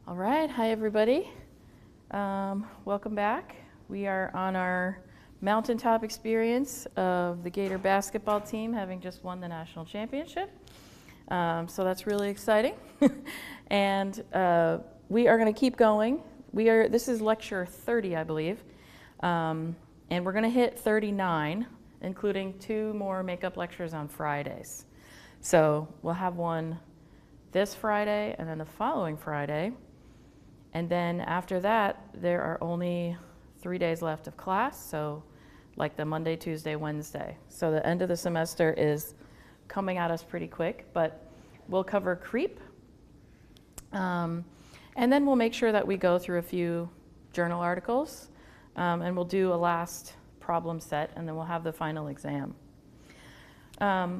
All right, hi everybody. Welcome back. We are on our mountaintop experience of the Gator basketball team having just won the national championship. So that's really exciting. And we are going to keep going. This is lecture 30, I believe. And we're going to hit 39, including 2 more makeup lectures on Fridays. So we'll have one this Friday and then the following Friday. And then after that, there are only 3 days left of class, so like the Monday, Tuesday, Wednesday. So the end of the semester is coming at us pretty quick, but we'll cover creep. And then we'll make sure that we go through a few journal articles, and we'll do a last problem set, and then we'll have the final exam. I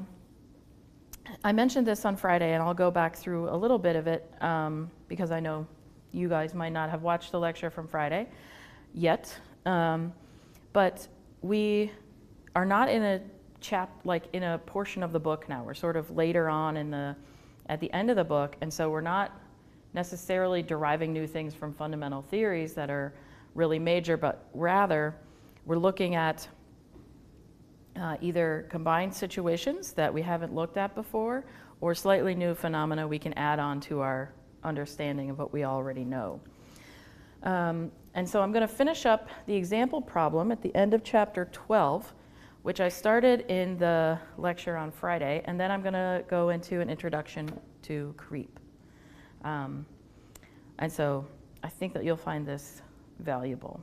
mentioned this on Friday, and I'll go back through a little bit of it because I know you guys might not have watched the lecture from Friday yet, but we are not in a portion of the book now. We're sort of later on at the end of the book, and so we're not necessarily deriving new things from fundamental theories that are really major, but rather we're looking at either combined situations that we haven't looked at before or slightly new phenomena we can add on to our understanding of what we already know. And so I'm going to finish up the example problem at the end of chapter 12, which I started in the lecture on Friday, and then I'm going to go into an introduction to creep. And so I think that you'll find this valuable.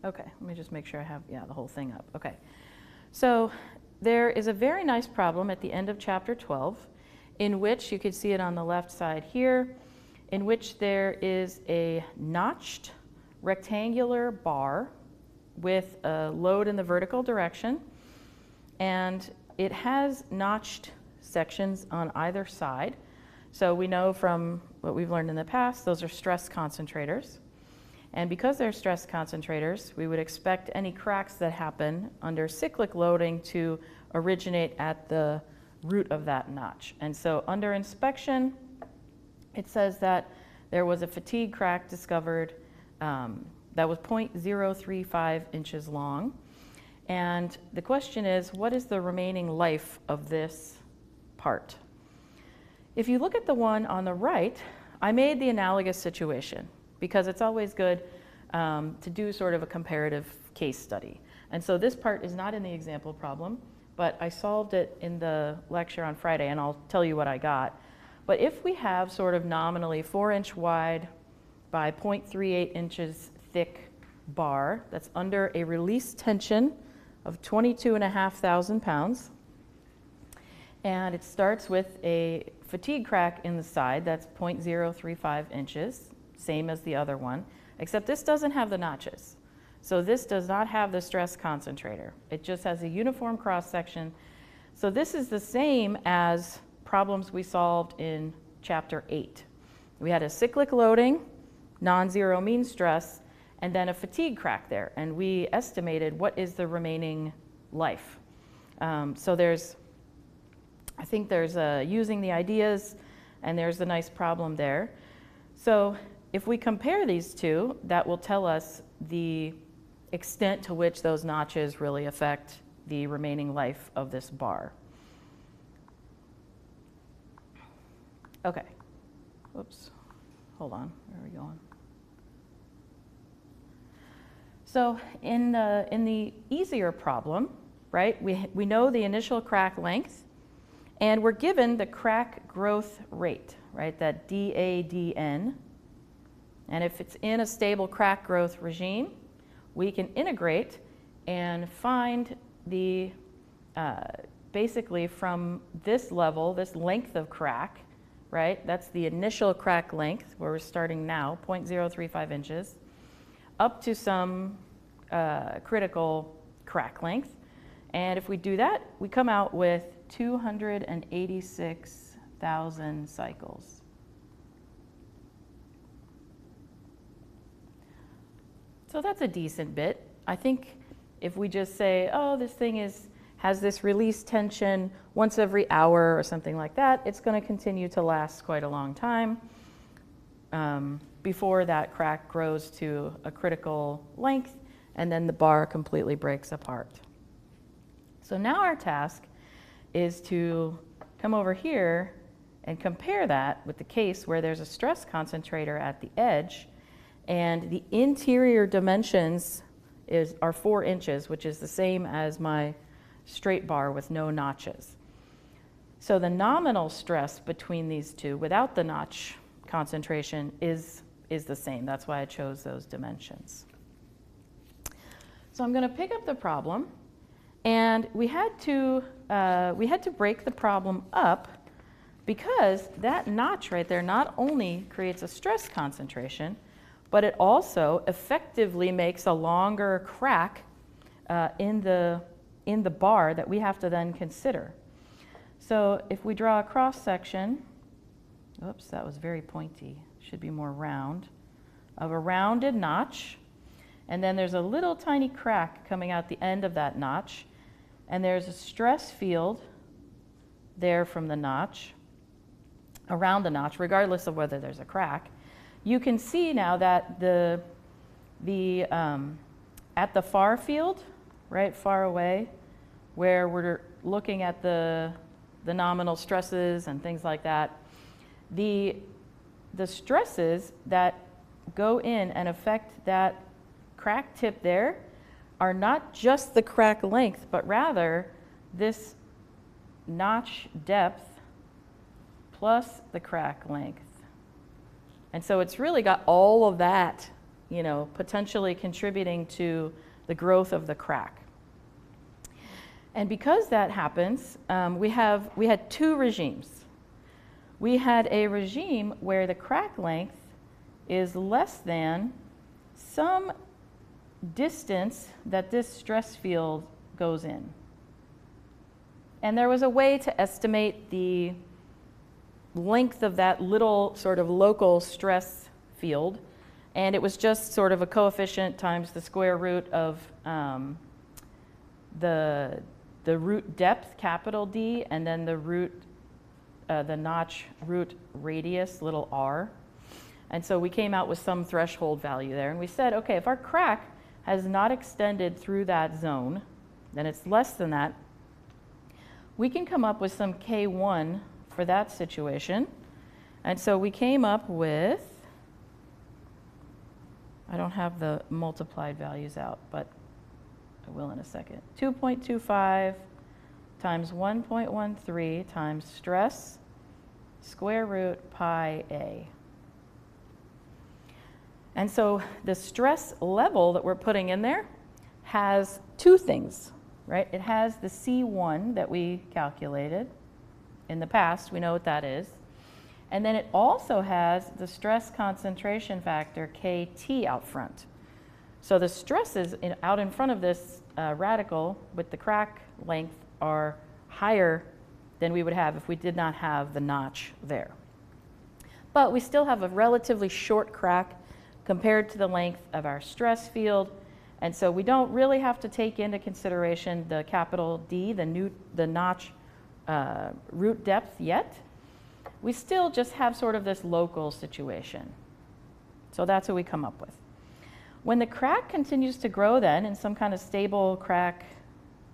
Okay, let me just make sure I have, the whole thing up. Okay, so there is a very nice problem at the end of chapter 12 in which you can see it on the left side here, in which there is a notched rectangular bar with a load in the vertical direction, and it has notched sections on either side. So we know from what we've learned in the past, those are stress concentrators. And because they're stress concentrators, we would expect any cracks that happen under cyclic loading to originate at the root of that notch. And so under inspection, it says that there was a fatigue crack discovered that was 0.035 inches long. And the question is, what is the remaining life of this part? If you look at the one on the right, I made the analogous situation because it's always good to do sort of a comparative case study. And so this part is not in the example problem, but I solved it in the lecture on Friday, and I'll tell you what I got. But if we have sort of nominally 4-inch wide by 0.38 inches thick bar that's under a release tension of 22,500 pounds, and it starts with a fatigue crack in the side that's 0.035 inches, same as the other one, except this doesn't have the notches. So this does not have the stress concentrator. It just has a uniform cross section. So this is the same as problems we solved in chapter 8. We had a cyclic loading, non-zero mean stress, and then a fatigue crack there. And we estimated what is the remaining life. So I think there's using the ideas, and there's a nice problem there. So if we compare these two, that will tell us the extent to which those notches really affect the remaining life of this bar. Okay, whoops, hold on, where are we going? So in the easier problem, right, we know the initial crack length, and we're given the crack growth rate, right, that DADN. And if it's in a stable crack growth regime, we can integrate and find the, basically from this level, this length of crack, right? That's the initial crack length, where we're starting now, 0.035 inches, up to some critical crack length. And if we do that, we come out with 286,000 cycles. So that's a decent bit. I think if we just say, oh, this thing has this release tension once every hour or something like that, it's going to continue to last quite a long time before that crack grows to a critical length, and then the bar completely breaks apart. So now our task is to come over here and compare that with the case where there's a stress concentrator at the edge, and the interior dimensions are 4 inches, which is the same as my straight bar with no notches. So the nominal stress between these two without the notch concentration is the same. That's why I chose those dimensions. So I'm going to pick up the problem, and we had to break the problem up because that notch right there not only creates a stress concentration, but it also effectively makes a longer crack in the bar that we have to then consider. So if we draw a cross section, oops, that was very pointy, should be more round, of a rounded notch, and then there's a little tiny crack coming out the end of that notch, and there's a stress field there from the notch, around the notch, regardless of whether there's a crack. You can see now that at the far field, right, far away, where we're looking at the nominal stresses and things like that, the stresses that go in and affect that crack tip there are not just the crack length, but rather this notch depth plus the crack length. And so it's really got all of that, potentially contributing to the growth of the crack. And because that happens, we had 2 regimes. We had a regime where the crack length is less than some distance that this stress field goes in. And there was a way to estimate the length of that little sort of local stress field, and it was just sort of a coefficient times the square root of the root depth, capital D, and then the notch root radius, little r. And so we came out with some threshold value there, and we said, okay, if our crack has not extended through that zone, then it's less than that, we can come up with some K1 for that situation. And so we came up with, I don't have the multiplied values out, but I will in a second. 2.25 times 1.13 times stress square root pi a. And so the stress level that we're putting in there has 2 things, right? It has the C1 that we calculated in the past, we know what that is. And then it also has the stress concentration factor, KT, out front. So the stresses out in front of this radical with the crack length are higher than we would have if we did not have the notch there. But we still have a relatively short crack compared to the length of our stress field. And so we don't really have to take into consideration the capital D, the notch root depth yet. We still just have sort of this local situation. So that's what we come up with. When the crack continues to grow then in some kind of stable crack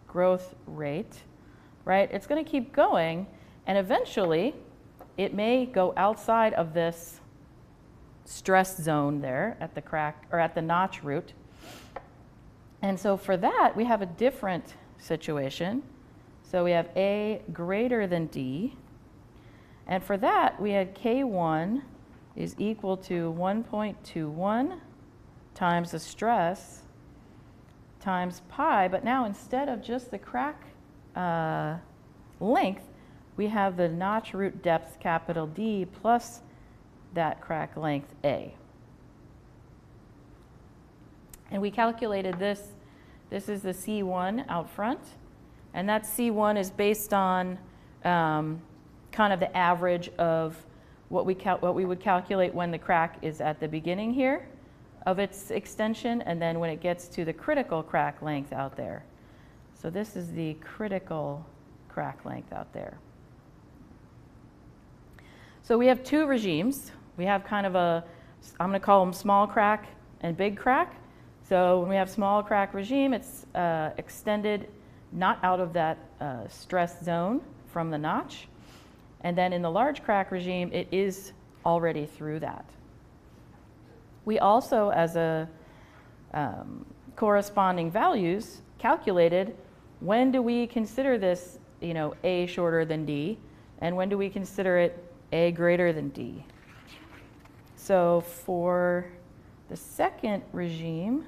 growth rate, right, it's going to keep going, and eventually it may go outside of this stress zone there at the crack or at the notch root. And so for that, we have a different situation. So we have A greater than D. And for that, we had K1 is equal to 1.21 times the stress times pi. But now instead of just the crack length, we have the notch root depth, capital D, plus that crack length A. And we calculated this. This is the C1 out front. And that C1 is based on kind of the average of what we would calculate when the crack is at the beginning here of its extension, and then when it gets to the critical crack length out there. So this is the critical crack length out there. So we have two regimes. We have kind of a, I'm going to call them small crack and big crack. So when we have small crack regime, it's extended not out of that stress zone from the notch. And then in the large crack regime, it is already through that. We also, as a corresponding values, calculated when do we consider this, A shorter than D, and when do we consider it A greater than D. So for the second regime,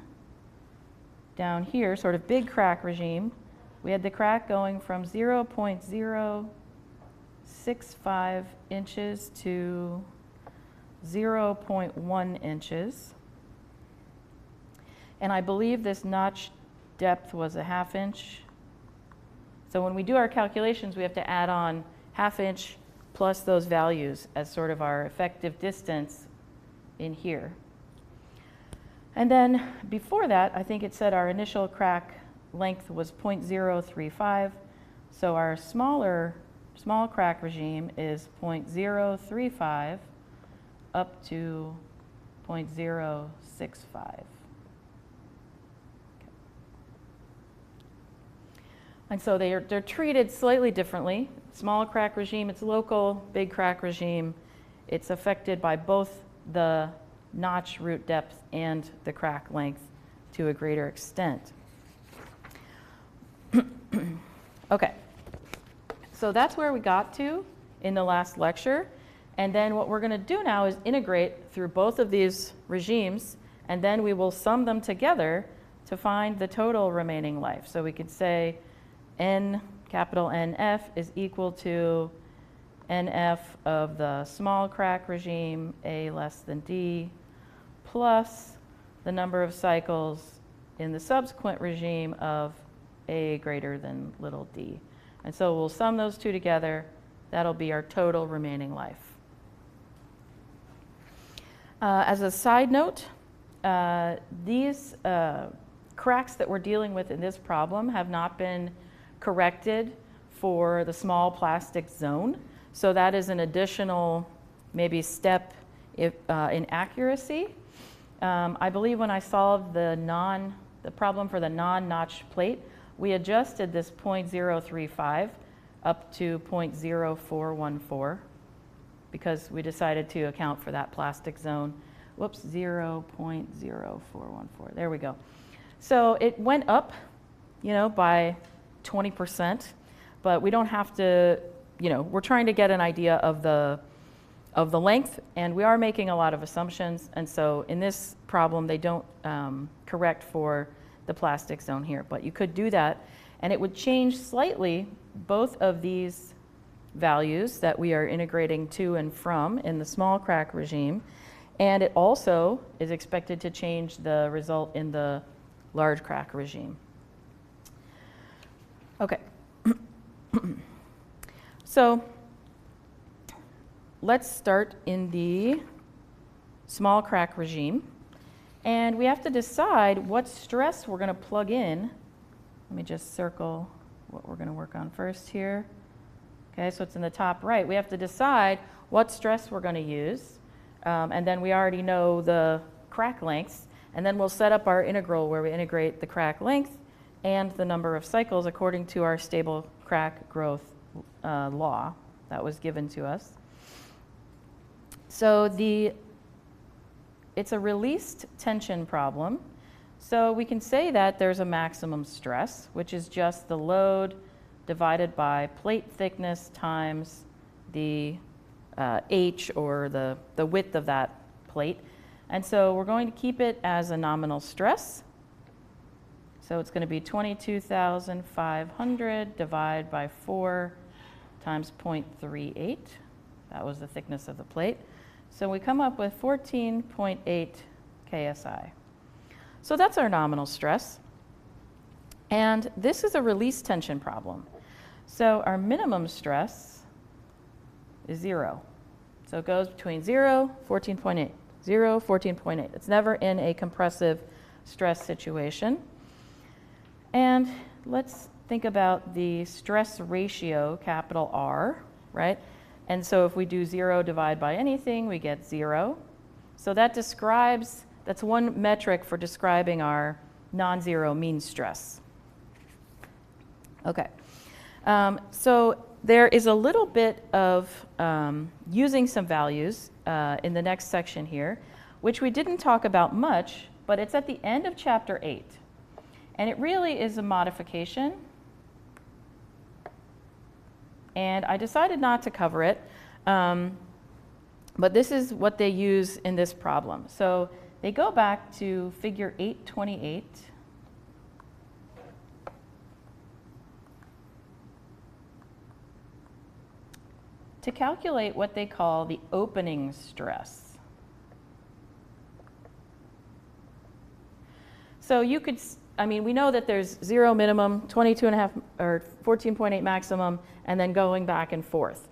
down here, sort of big crack regime, we had the crack going from 0.065 inches to 0.1 inches. And I believe this notch depth was a ½ inch. So when we do our calculations, we have to add on ½ inch plus those values as sort of our effective distance in here. And then before that, I think it said our initial crack length was 0.035. So our small crack regime is 0.035 up to 0.065. And so they're treated slightly differently. Small crack regime, it's local. Big crack regime, it's affected by both the notch root depth and the crack length to a greater extent. Okay, so that's where we got to in the last lecture. And then what we're going to do now is integrate through both of these regimes, and then we will sum them together to find the total remaining life. So we could say N, capital NF, is equal to NF of the small crack regime, A less than D, plus the number of cycles in the subsequent regime of A greater than little d. And so we'll sum those two together. That'll be our total remaining life. As a side note, these cracks that we're dealing with in this problem have not been corrected for the small plastic zone. So that is an additional maybe step in accuracy. I believe when I solved the problem for the non-notch plate, we adjusted this 0.035 up to 0.0414 because we decided to account for that plastic zone. Whoops, 0.0414. There we go. So it went up, by 20%, but we don't have to, we're trying to get an idea of the length, and we are making a lot of assumptions. And so in this problem, they don't correct for the plastic zone here, but you could do that, and it would change slightly both of these values that we are integrating to and from in the small crack regime, and it also is expected to change the result in the large crack regime. Okay. So let's start in the small crack regime. And we have to decide what stress we're going to plug in. Let me just circle what we're going to work on first here. Okay, so it's in the top right. We have to decide what stress we're going to use. And then we already know the crack lengths. And then we'll set up our integral where we integrate the crack length and the number of cycles according to our stable crack growth law that was given to us. So it's a released tension problem. So we can say that there's a maximum stress, which is just the load divided by plate thickness times the H, or the width of that plate. And so we're going to keep it as a nominal stress. So it's going to be 22,500 divided by 4 times 0.38. That was the thickness of the plate. So we come up with 14.8 KSI. So that's our nominal stress. And this is a release tension problem. So our minimum stress is 0. So it goes between 0, 14.8, 0, 14.8. It's never in a compressive stress situation. And let's think about the stress ratio, capital R, right? And so if we do 0 divided by anything, we get 0. So that describes, that's one metric for describing our non-zero mean stress. Okay, so there is a little bit of using some values in the next section here, which we didn't talk about much, but it's at the end of chapter 8. And it really is a modification. And I decided not to cover it, but this is what they use in this problem. So they go back to figure 828. To calculate what they call the opening stress. So you could, I mean, we know that there's 0 minimum, 22.5 or 14.8 maximum, and then going back and forth.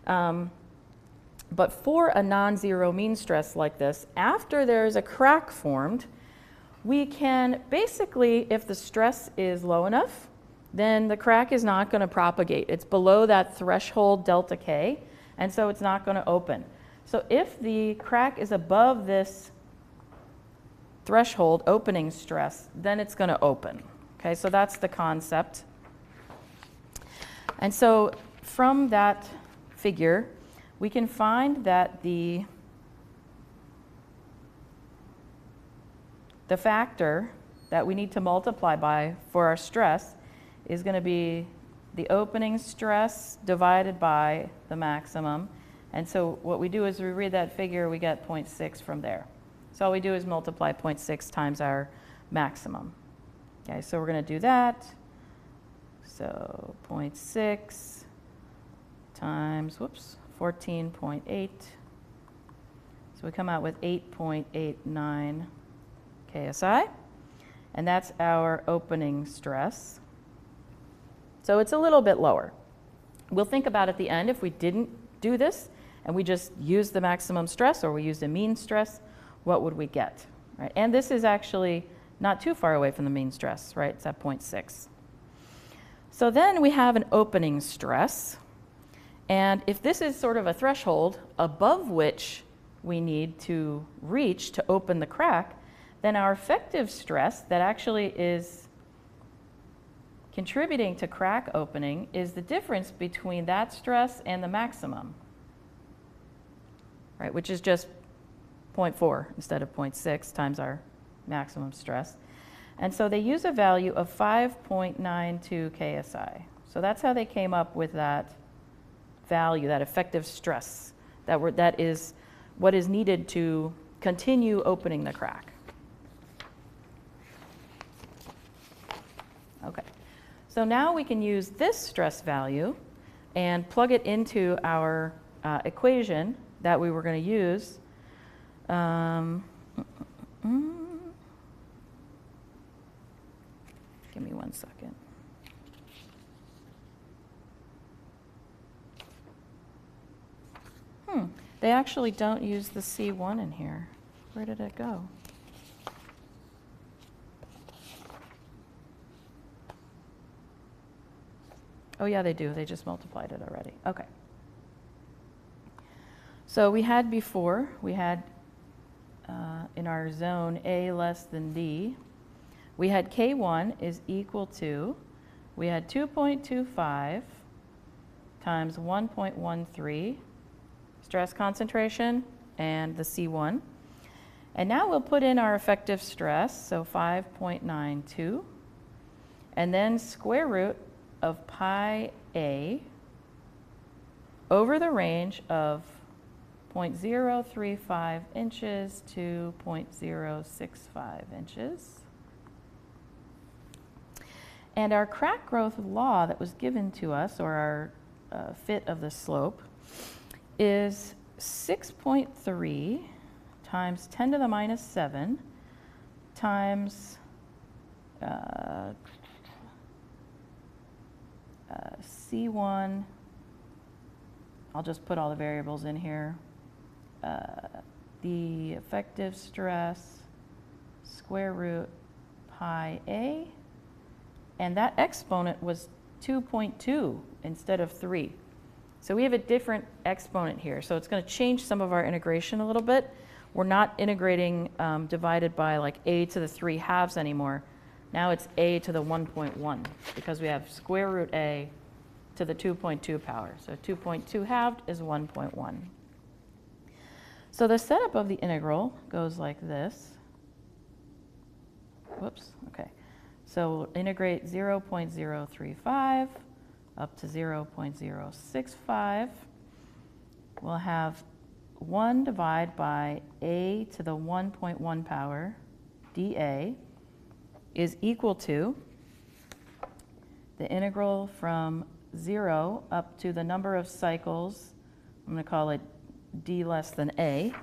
But for a non-zero mean stress like this, after there's a crack formed, we can basically, if the stress is low enough, then the crack is not going to propagate. It's below that threshold delta K, and so it's not going to open. So if the crack is above this threshold opening stress, then it's going to open. Okay, so that's the concept. And so from that figure, we can find that the factor that we need to multiply by for our stress is going to be the opening stress divided by the maximum. And so what we do is we read that figure, we get 0.6 from there. So all we do is multiply 0.6 times our maximum. Okay, so we're going to do that. So 0.6 times, 14.8. So we come out with 8.89 KSI. And that's our opening stress. So it's a little bit lower. We'll think about at the end if we didn't do this and we just used the maximum stress or we used a mean stress, what would we get? Right? And this is actually not too far away from the mean stress, right? It's at 0.6. So then we have an opening stress. And if this is sort of a threshold above which we need to reach to open the crack, then our effective stress that actually is contributing to crack opening is the difference between that stress and the maximum, right, which is just 0.4 instead of 0.6 times our maximum stress. And so they use a value of 5.92 KSI. So that's how they came up with that value, that effective stress, that is what is needed to continue opening the crack. Okay. So now we can use this stress value and plug it into our equation that we were going to use. Give me 1 second. They actually don't use the C1 in here. Where did it go? Oh yeah, they do. They just multiplied it already. Okay. So we had before, in our zone A less than D, we had K1 is equal to, we had 2.25 times 1.13 stress concentration and the C1. And now we'll put in our effective stress, so 5.92, and then square root of pi A over the range of 0.035 inches to 0.065 inches. And our crack growth law that was given to us, or our fit of the slope, is 6.3 times 10 to the minus 7 times C1, I'll just put all the variables in here, the effective stress, square root pi A, and that exponent was 2.2 instead of 3. So we have a different exponent here. So it's going to change some of our integration a little bit. We're not integrating divided by like a to the 3 halves anymore. Now it's a to the 1.1 because we have square root a to the 2.2 power. So 2.2 halved is 1.1. So the setup of the integral goes like this. Whoops, okay. So we'll integrate 0.035 up to 0.065. We'll have 1 divided by a to the 1.1 power dA is equal to the integral from 0 up to the number of cycles, I'm going to call it d less than a,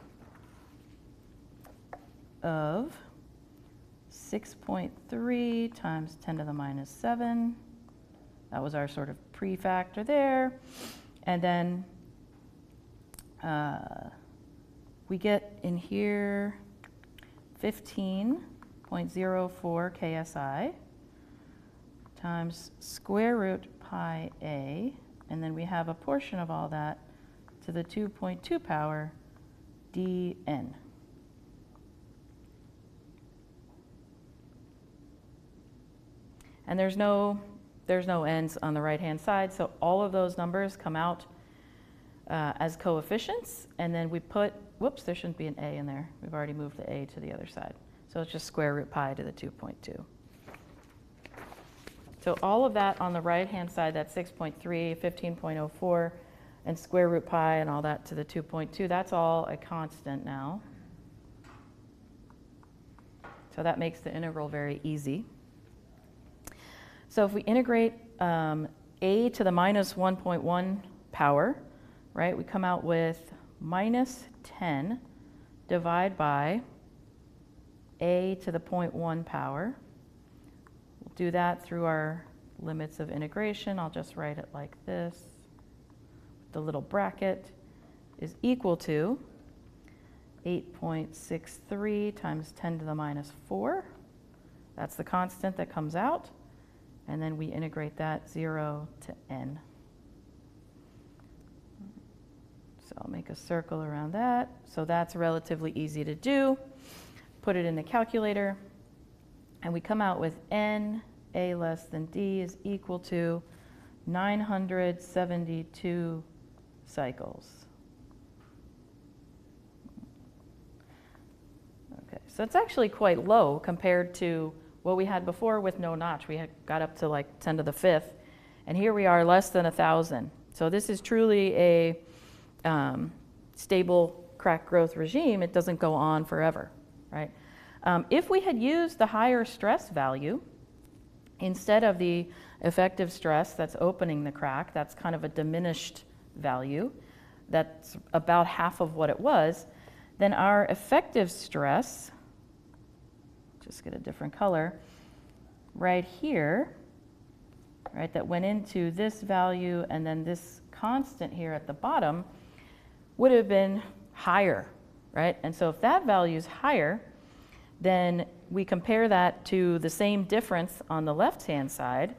of 6.3 times 10 to the minus 7. That was our sort of prefactor there. And then we get in here 15.04 KSI times square root pi a, and then we have a portion of all that to the 2.2 power dn. And there's no n's on the right-hand side, so all of those numbers come out as coefficients, and then we put, whoops, there shouldn't be an a in there. We've already moved the a to the other side. So it's just square root pi to the 2.2. So all of that on the right-hand side, that's 6.3, 15.04, and square root pi and all that to the 2.2, that's all a constant now. So that makes the integral very easy. So if we integrate a to the minus 1.1 power, right, we come out with minus 10 divided by a to the 0.1 power. We'll do that through our limits of integration. I'll just write it like this. The little bracket is equal to 8.63 times 10 to the minus 4. That's the constant that comes out. And then we integrate that 0 to n. So I'll make a circle around that. So that's relatively easy to do. Put it in the calculator, and we come out with n, a less than d, is equal to 972 cycles. Okay, so it's actually quite low compared to what we had before with no notch. We had got up to like 10 to the 5th, and here we are less than 1,000. So this is truly a stable crack growth regime. It doesn't go on forever, right? If we had used the higher stress value instead of the effective stress that's opening the crack, that's kind of a diminished value, that's about half of what it was, then our effective stress, just get a different color, right here, right, that went into this value and then this constant here at the bottom would have been higher, right? And so if that value is higher, then we compare that to the same difference on the left-hand side,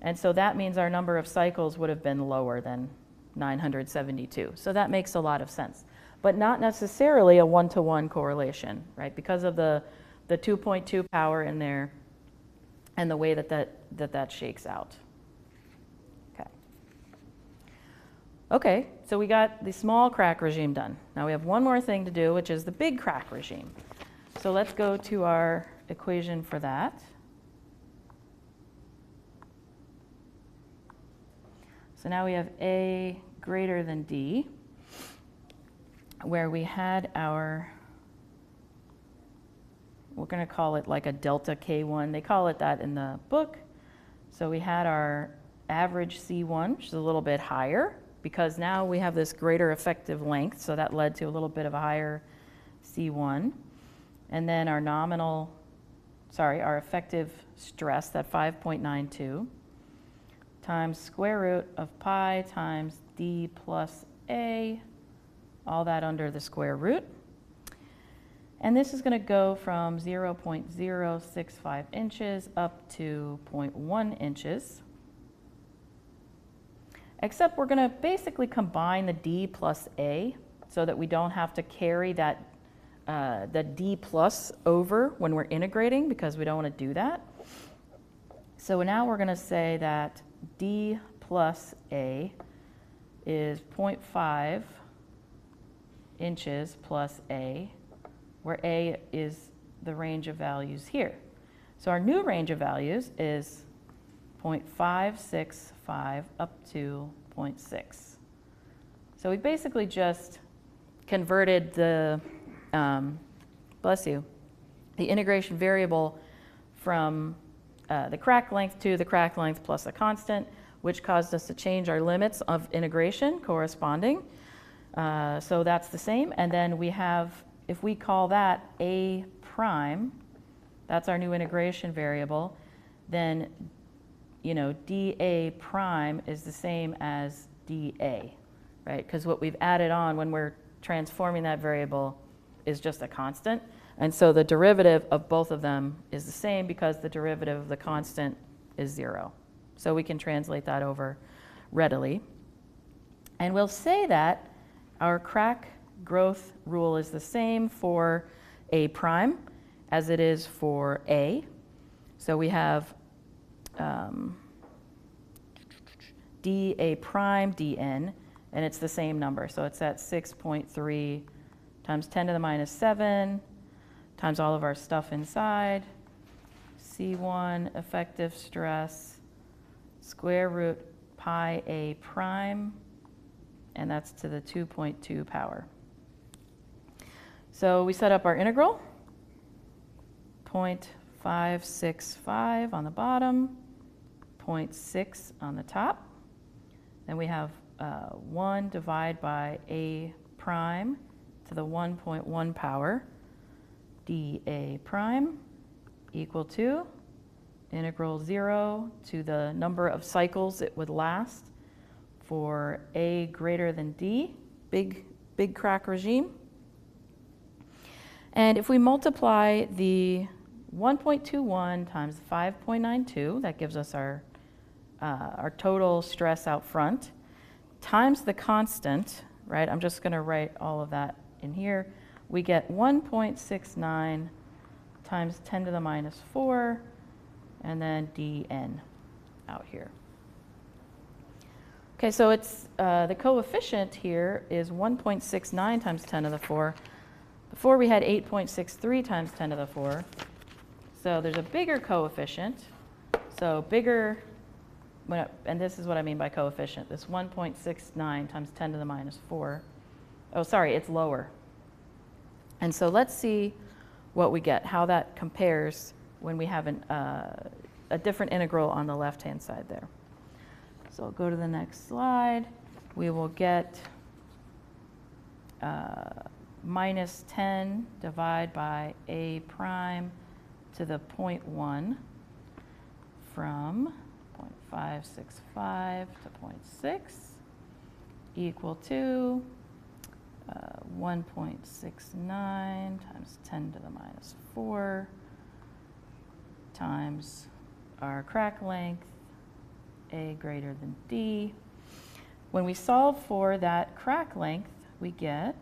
and so that means our number of cycles would have been lower than 972. So that makes a lot of sense, but not necessarily a one-to-one correlation, right? Because of the 2.2 power in there and the way that shakes out. Okay, so we got the small crack regime done. Now we have one more thing to do, which is the big crack regime. So let's go to our equation for that. So now we have A greater than D, where we had our, we're going to call it like a delta K1. They call it that in the book. So we had our average C1, which is a little bit higher, because now we have this greater effective length, so that led to a little bit of a higher C1. And then our our effective stress, that 5.92, times square root of pi times d plus a, all that under the square root. And this is going to go from 0.065 inches up to 0.1 inches. Except we're going to basically combine the D plus A so that we don't have to carry that the D plus over when we're integrating, because we don't want to do that. So now we're going to say that D plus A is 0.5 inches plus A, where A is the range of values here. So our new range of values is 0.565 up to 0.6. So we basically just converted the, bless you, the integration variable from the crack length to the crack length plus a constant, which caused us to change our limits of integration corresponding. So that's the same. And then we have, if we call that A prime, that's our new integration variable, then dA prime is the same as dA, right? Because what we've added on when we're transforming that variable is just a constant. And so the derivative of both of them is the same because the derivative of the constant is 0. So we can translate that over readily. And we'll say that our crack growth rule is the same for A prime as it is for A. So we have dA prime dN, and it's the same number. So it's at 6.3 times 10 to the minus 7 times all of our stuff inside, C1 effective stress, square root pi A prime, and that's to the 2.2 power. So we set up our integral, 0.565 on the bottom, 0.6 on the top. Then we have 1 divided by A prime to the 1.1 power, dA prime, equal to integral 0 to the number of cycles it would last for A greater than D, big crack regime. And if we multiply the 1.21 times 5.92, that gives us our total stress out front, times the constant, right? I'm just going to write all of that in here. We get 1.69 times 10 to the minus 4, and then dN out here. Okay, so it's the coefficient here is 1.69 times 10 to the 4. Before we had 8.63 times 10 to the 4. So there's a bigger coefficient. So bigger, and this is what I mean by coefficient, this 1.69 times 10 to the minus 4. Oh, sorry, it's lower. And so let's see what we get, how that compares when we have a different integral on the left-hand side there. So I'll go to the next slide. We will get minus 10 divided by A prime to the 0.1 from 0.565 to 0.6 equal to 1.69 times 10 to the minus 4 times our crack length, A greater than D. When we solve for that crack length, we get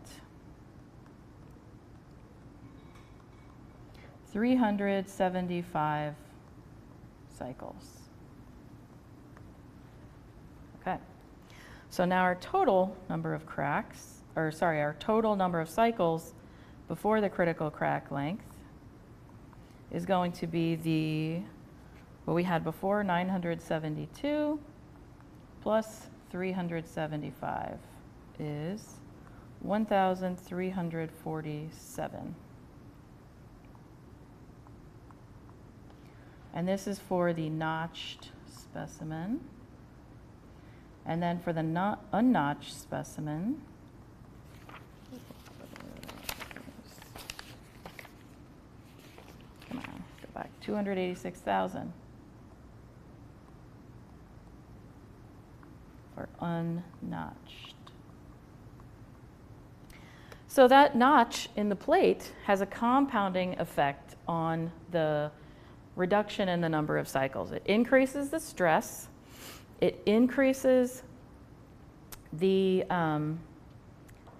375 cycles. Okay, so now our total number of cracks, our total number of cycles before the critical crack length is going to be what we had before, 972 plus 375 is 1,347. And this is for the notched specimen. And then for the unnotched specimen, come on, go back, 286,000 for unnotched. So that notch in the plate has a compounding effect on the reduction in the number of cycles. It increases the stress, it increases the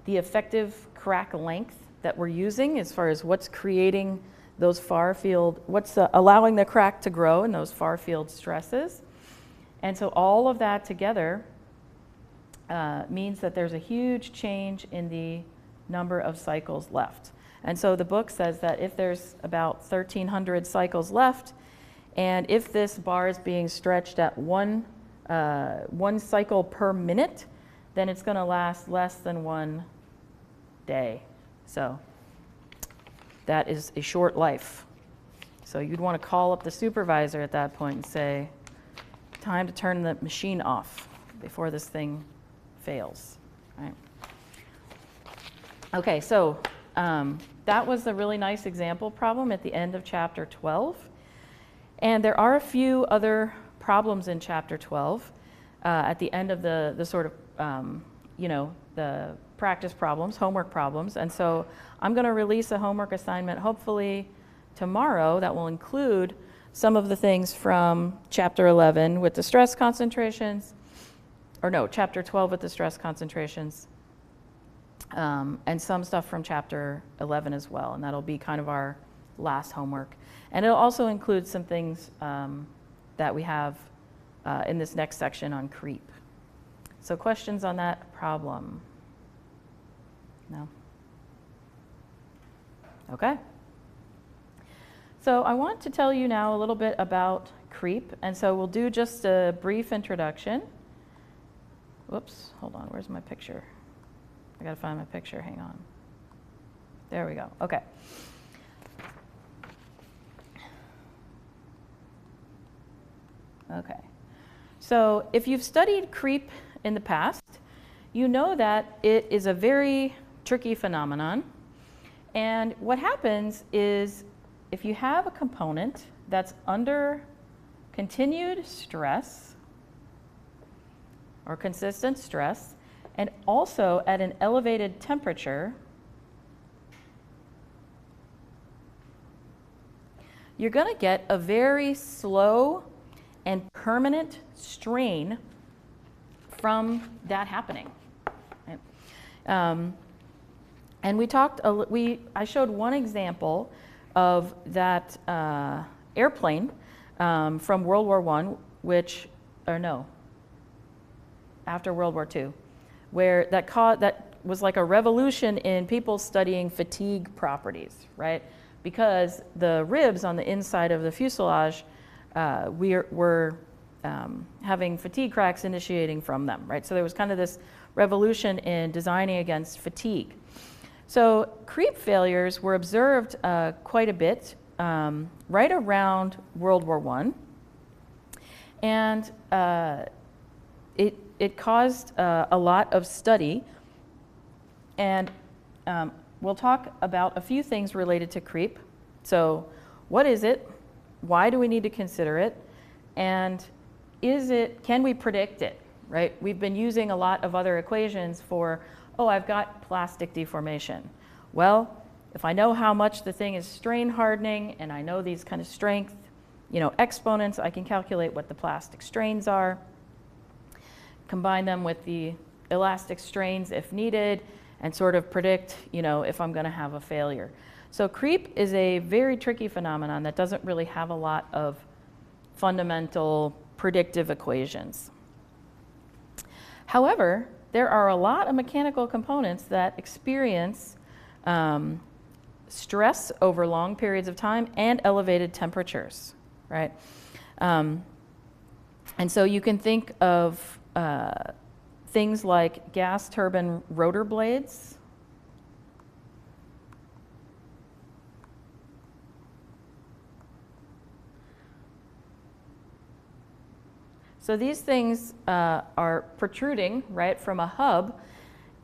effective crack length that we're using as far as what's creating those far field, what's allowing the crack to grow in those far field stresses. And so all of that together means that there's a huge change in the number of cycles left. And so the book says that if there's about 1,300 cycles left, and if this bar is being stretched at one cycle per minute, then it's going to last less than 1 day. So that is a short life. So you'd want to call up the supervisor at that point and say, time to turn the machine off before this thing fails. Right? Okay, so that was a really nice example problem at the end of chapter 12. And there are a few other problems in chapter 12 at the end of the sort of, the practice problems, homework problems. And so I'm going to release a homework assignment hopefully tomorrow that will include some of the things from chapter 11 with the stress concentrations, or no, chapter 12 with the stress concentrations, and some stuff from chapter 11 as well. And that'll be kind of our last homework. And it'll also include some things that we have in this next section on creep. So questions on that problem? No? Okay. So I want to tell you now a little bit about creep. And so we'll do just a brief introduction. Whoops, hold on, where's my picture? I gotta find my picture, hang on. There we go, okay. Okay, so if you've studied creep in the past, you know that it is a very tricky phenomenon. And what happens is if you have a component that's under continued stress or consistent stress, and also at an elevated temperature, you're going to get a very slow and permanent strain from that happening. Right? And we talked, I showed one example of that airplane from World War I, after World War II, where that was like a revolution in people studying fatigue properties, right? Because the ribs on the inside of the fuselage, were having fatigue cracks initiating from them, right? So there was kind of this revolution in designing against fatigue. So creep failures were observed quite a bit right around World War I. And it caused a lot of study. And we'll talk about a few things related to creep. So what is it? Why do we need to consider it? And can we predict it, right? We've been using a lot of other equations for, oh, I've got plastic deformation. Well, if I know how much the thing is strain hardening and I know these kind of strength, exponents, I can calculate what the plastic strains are, combine them with the elastic strains if needed, and sort of predict, if I'm going to have a failure. So creep is a very tricky phenomenon that doesn't really have a lot of fundamental predictive equations. However, there are a lot of mechanical components that experience stress over long periods of time and elevated temperatures, right? And so you can think of things like gas turbine rotor blades. So these things are protruding, right, from a hub,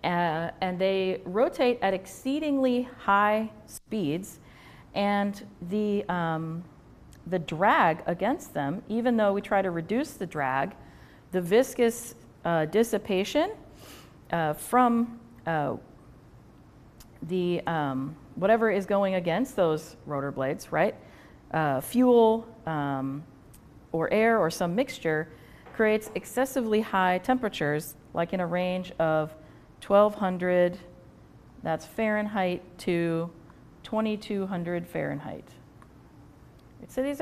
and they rotate at exceedingly high speeds, and the drag against them, even though we try to reduce the drag, the viscous dissipation from the whatever is going against those rotor blades, right? Fuel or air or some mixture creates excessively high temperatures, like in a range of 1200, that's Fahrenheit, to 2200 Fahrenheit. So these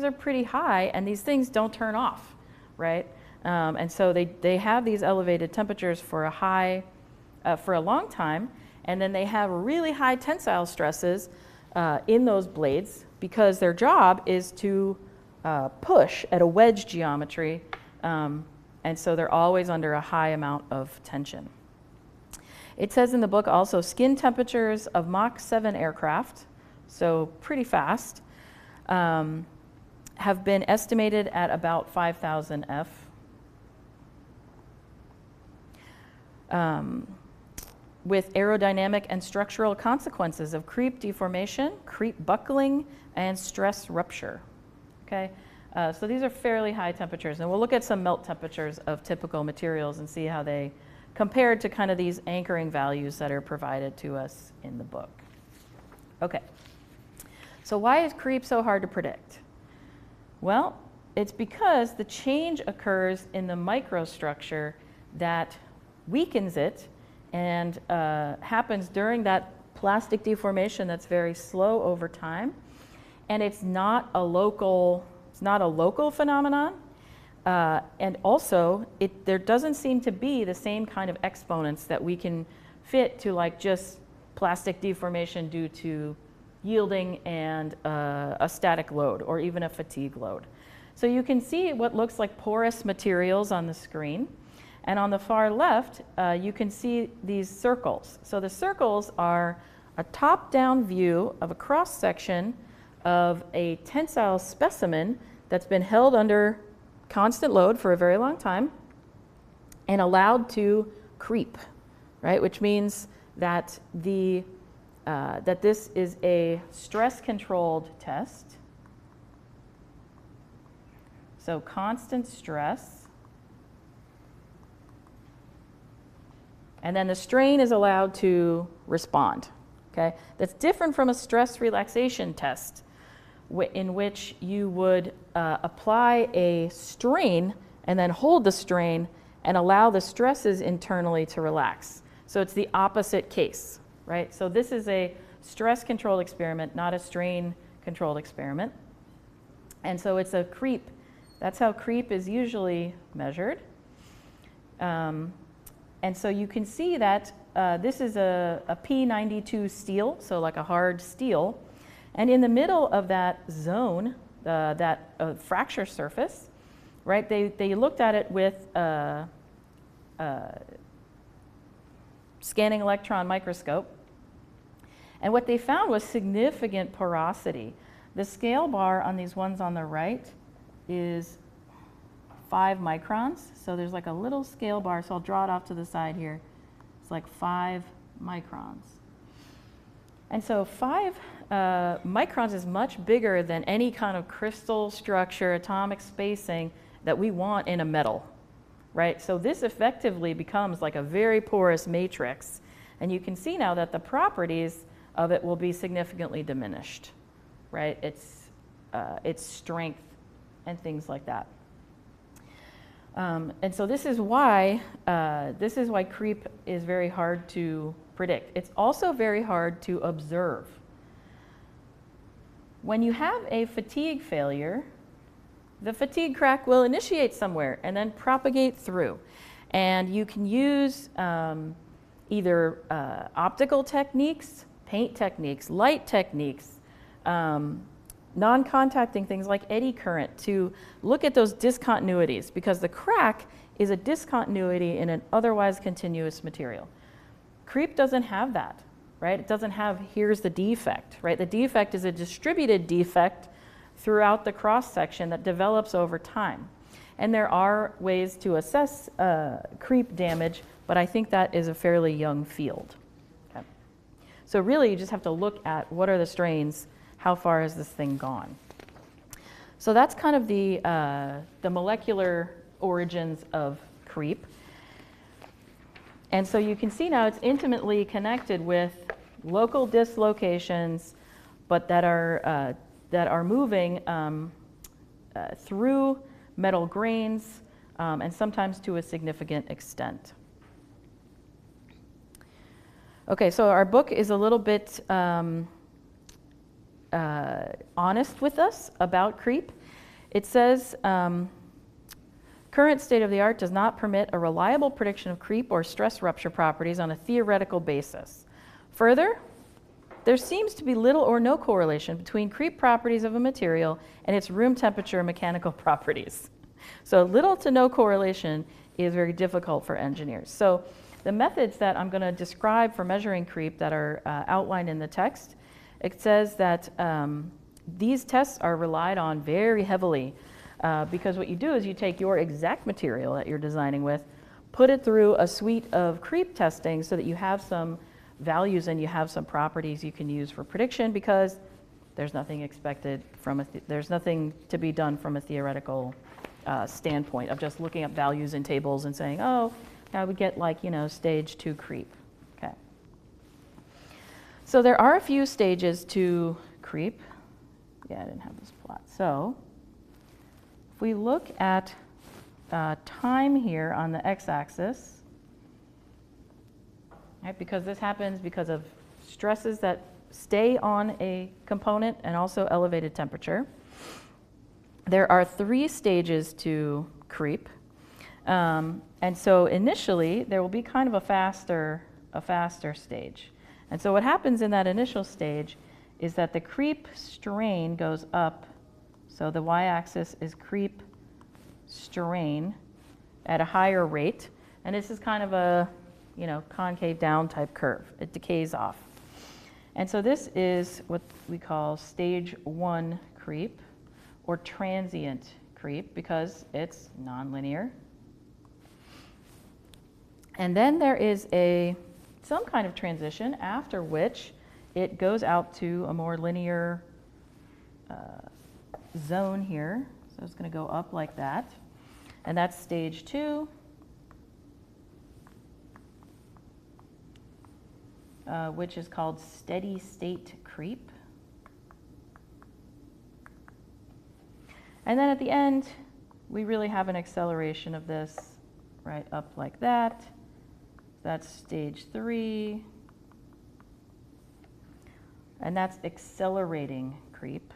are pretty high, and these things don't turn off, right? And so they have these elevated temperatures for a long time, and then they have really high tensile stresses in those blades because their job is to push at a wedge geometry, and so they're always under a high amount of tension. It says in the book also skin temperatures of Mach 7 aircraft, so pretty fast, have been estimated at about 5,000 F. With aerodynamic and structural consequences of creep deformation, creep buckling, and stress rupture. Okay, so these are fairly high temperatures, and we'll look at some melt temperatures of typical materials and see how they compare to kind of these anchoring values that are provided to us in the book. Okay, so why is creep so hard to predict? Well, it's because the change occurs in the microstructure that weakens it and happens during that plastic deformation that's very slow over time, and it's not a local phenomenon, and also there doesn't seem to be the same kind of exponents that we can fit to like just plastic deformation due to yielding and a static load or even a fatigue load. So you can see what looks like porous materials on the screen. And on the far left, you can see these circles. So the circles are a top-down view of a cross-section of a tensile specimen that's been held under constant load for a very long time and allowed to creep, right? Which means that that this is a stress-controlled test. So constant stress. And then the strain is allowed to respond, okay? That's different from a stress relaxation test in which you would apply a strain and then hold the strain and allow the stresses internally to relax. So it's the opposite case, right? So this is a stress-controlled experiment, not a strain-controlled experiment. And so it's a creep. That's how creep is usually measured. And so you can see that this is a P92 steel, so like a hard steel. And in the middle of that zone, that fracture surface, right, they looked at it with scanning electron microscope. And what they found was significant porosity. The scale bar on these ones on the right is 5 microns. So there's like a little scale bar, so I'll draw it off to the side here. It's like 5 microns. And so 5 microns is much bigger than any kind of crystal structure, atomic spacing that we want in a metal, right? So this effectively becomes like a very porous matrix. And you can see now that the properties of it will be significantly diminished, right? Its strength and things like that. And so this is why creep is very hard to predict. It's also very hard to observe. When you have a fatigue failure, the fatigue crack will initiate somewhere and then propagate through. And you can use either optical techniques, paint techniques, light techniques, non-contacting things like eddy current to look at those discontinuities, because the crack is a discontinuity in an otherwise continuous material. Creep doesn't have that, right? It doesn't have, here's the defect, right? The defect is a distributed defect throughout the cross-section that develops over time. And there are ways to assess creep damage, but I think that is a fairly young field. Okay. So really you just have to look at what are the strains, how far has this thing gone? So that's kind of the molecular origins of creep. And so you can see now it's intimately connected with local dislocations, but that are moving through metal grains and sometimes to a significant extent. Okay, so our book is a little bit honest with us about creep. It says, current state of the art does not permit a reliable prediction of creep or stress rupture properties on a theoretical basis. Further, there seems to be little or no correlation between creep properties of a material and its room temperature mechanical properties. So little to no correlation is very difficult for engineers. So the methods that I'm going to describe for measuring creep that are outlined in the text, it says that these tests are relied on very heavily because what you do is you take your exact material that you're designing with, put it through a suite of creep testing so that you have some values and you have some properties you can use for prediction, because there's nothing expected from there's nothing to be done from a theoretical standpoint of just looking up values in tables and saying, oh, I would get like, stage 2 creep. Okay. So there are a few stages to creep. Yeah, I didn't have this plot. So if we look at time here on the x-axis, right, because this happens because of stresses that stay on a component and also elevated temperature. There are 3 stages to creep. And so initially, there will be kind of a faster stage. And so what happens in that initial stage is that the creep strain goes up. So the y-axis is creep strain at a higher rate. And this is kind of a concave down type curve. It decays off. And so this is what we call stage 1 creep or transient creep because it's nonlinear. And then there is some kind of transition after which it goes out to a more linear zone here. So it's going to go up like that. And that's stage 2. Which is called steady state creep. And then at the end, we really have an acceleration of this right up like that. That's stage 3. And that's accelerating creep.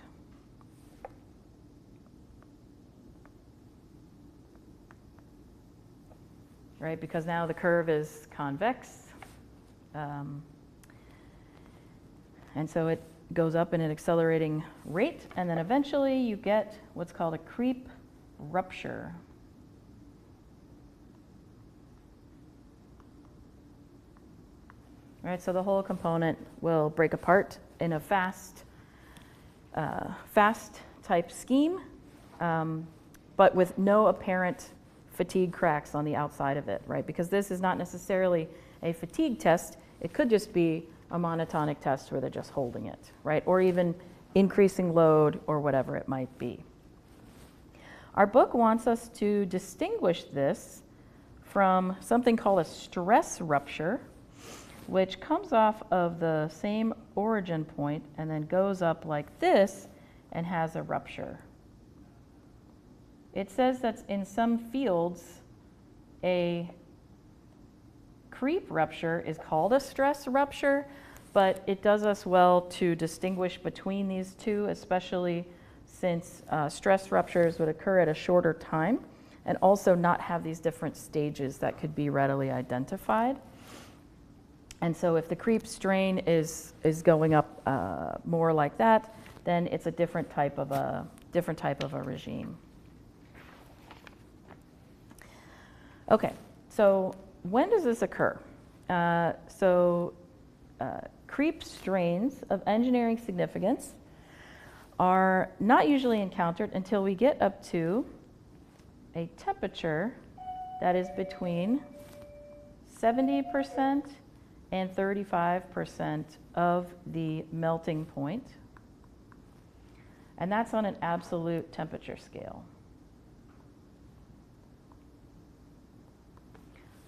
Right, because now the curve is convex. And so it goes up in an accelerating rate, and then eventually you get what's called a creep rupture. Right, so the whole component will break apart in a fast type scheme, but with no apparent fatigue cracks on the outside of it, right? Because this is not necessarily a fatigue test. It could just be a monotonic test where they're just holding it, right? Or even increasing load or whatever it might be. Our book wants us to distinguish this from something called a stress rupture, which comes off of the same origin point and then goes up like this and has a rupture. It says that in some fields, a creep rupture is called a stress rupture, but it does us well to distinguish between these two, especially since stress ruptures would occur at a shorter time and also not have these different stages that could be readily identified. And so if the creep strain is going up more like that, then it's a different type of a regime. Okay, so when does this occur? Creep strains of engineering significance are not usually encountered until we get up to a temperature that is between 70% and 35% of the melting point. And that's on an absolute temperature scale.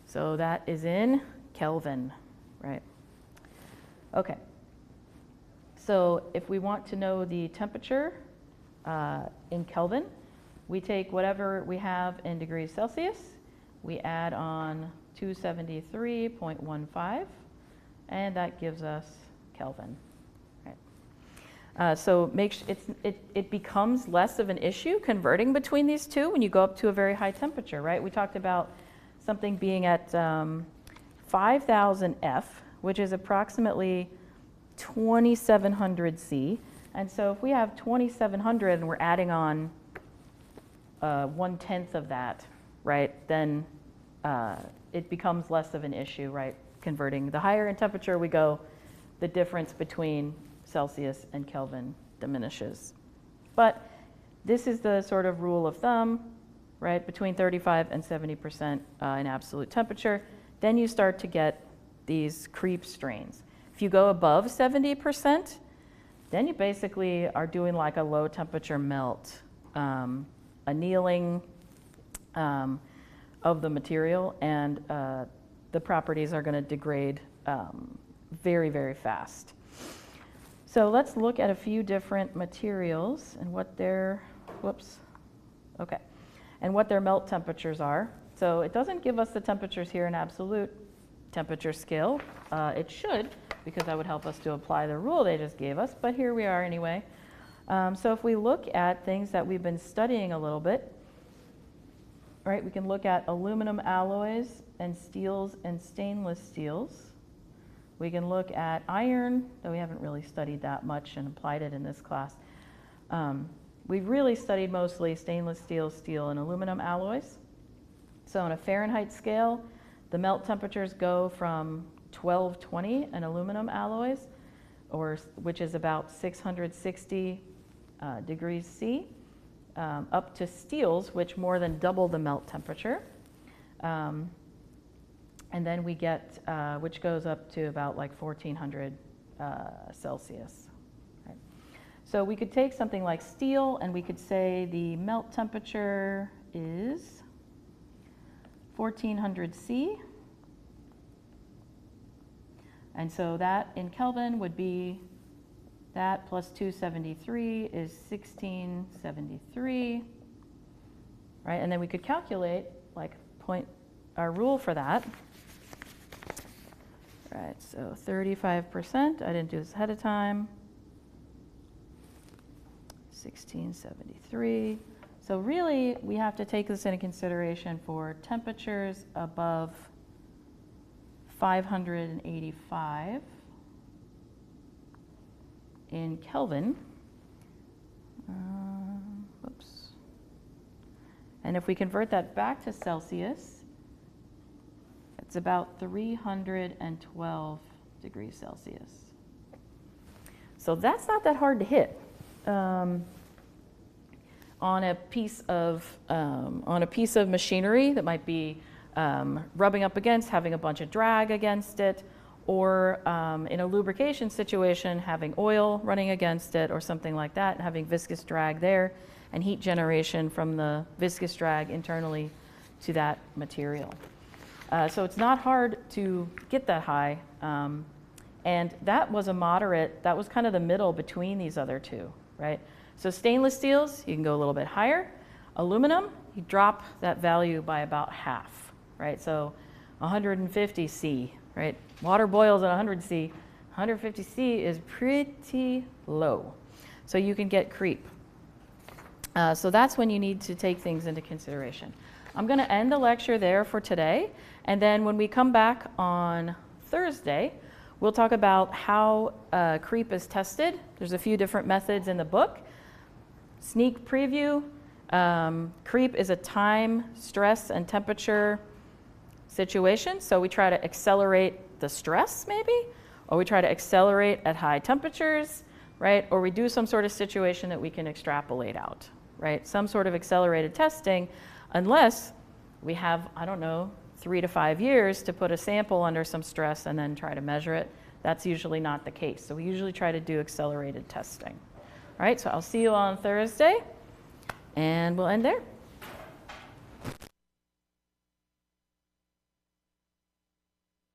So that is in Kelvin, right? Okay, So if we want to know the temperature in Kelvin, we take whatever we have in degrees Celsius, we add on 273.15, and that gives us Kelvin. So it becomes less of an issue converting between these two when you go up to a very high temperature, right? We talked about something being at 5,000 F, which is approximately 2,700 C. And so if we have 2,700 and we're adding on 1/10 of that, right, then it becomes less of an issue, right? Converting. The higher in temperature we go, the difference between Celsius and Kelvin diminishes. But this is the sort of rule of thumb, right? Between 35 and 70% in absolute temperature. Then you start to get these creep strains. If you go above 70%, then you basically are doing like a low temperature melt, annealing of the material, and the properties are going to degrade very, very fast. So let's look at a few different materials and what their, and what their melt temperatures are. So it doesn't give us the temperatures here in absolute temperature scale. It should, because that would help us to apply the rule they just gave us, but here we are anyway. So if we look at things that we've been studying a little bit, right, we can look at aluminum alloys and steels and stainless steels. We can look at iron, though we haven't really studied that much and applied it in this class. We've really studied mostly stainless steel, steel, and aluminum alloys. So on a Fahrenheit scale, the melt temperatures go from 1220 in aluminum alloys, which is about 660 degrees C, up to steels, which more than double the melt temperature. And then we get, which goes up to about like 1400 Celsius. Right? So we could take something like steel and we could say the melt temperature is 1400 C. And so that in Kelvin would be, that plus 273 is 1673, right? And then we could calculate like our rule for that. Right, so 35%, I didn't do this ahead of time, 1673. So really, we have to take this into consideration for temperatures above 585 in Kelvin. And if we convert that back to Celsius, it's about 312 degrees Celsius. So that's not that hard to hit on a piece of machinery that might be rubbing up against, having a bunch of drag against it, or in a lubrication situation, having oil running against it or something like that, and having viscous drag there, and heat generation from the viscous drag internally to that material. So it's not hard to get that high. And that was a moderate, that was kind of the middle between these other two, right? So stainless steels, you can go a little bit higher. Aluminum, you drop that value by about half, right? So 150 C, right? Water boils at 100 C. 150 C is pretty low. So you can get creep. So that's when you need to take things into consideration. I'm going to end the lecture there for today. And then when we come back on Thursday, we'll talk about how creep is tested. There's a few different methods in the book. Sneak preview. Creep is a time, stress, and temperature situation. So we try to accelerate the stress maybe, or we try to accelerate at high temperatures, right? Or we do some sort of situation that we can extrapolate out, right? Some sort of accelerated testing, unless we have, I don't know, 3 to 5 years to put a sample under some stress and then try to measure it. That's usually not the case. So we usually try to do accelerated testing. All right, so I'll see you on Thursday, and we'll end there.